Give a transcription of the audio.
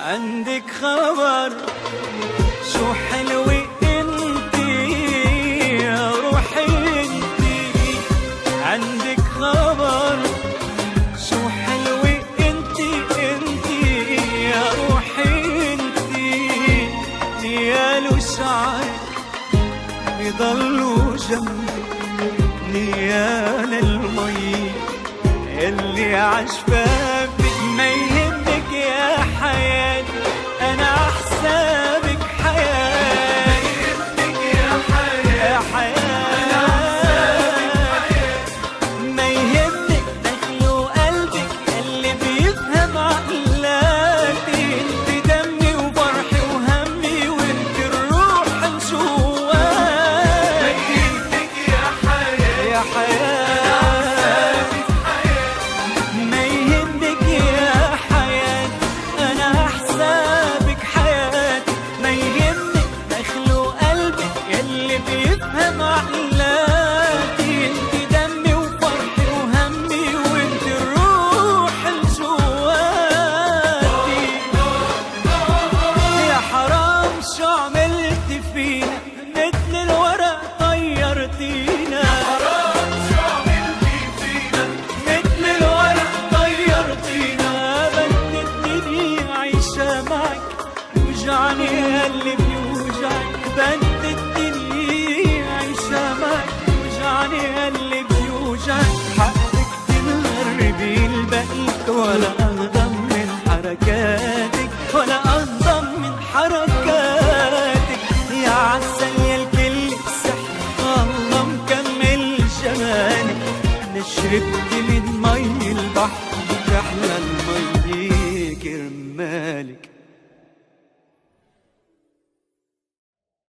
عندك خبر شو حلوة انتي يا روحي انتي، عندك خبر شو حلوة انتي يا روحي انتي، نيال وشعرك بيضلوا جنبي نيال المي اللي عشفافك ما يهمك يا حياتي، أنا أحسابك حياتي، يا حياتي ما يهمك دخل وقلبك اللي بيفهم عقلاتي، انت دمي وفرحي وهمي وانت الروح جواتي، يا حياتي مثل الورق طيرتينا، مثل الورق طيرتينا، بددتني عيشة معك وجعني اللي بيوجعك، بددتني عيشة معك وجعني اللي بيوجعك، حقك تنغربي البقيت ولا أهضم من حركاتك، ولا أهضم من حركاتك، يا عسل يا الكل سحر الله مكمل جمالك، أنا شربت من مي البحر أحلى المي كرمالك.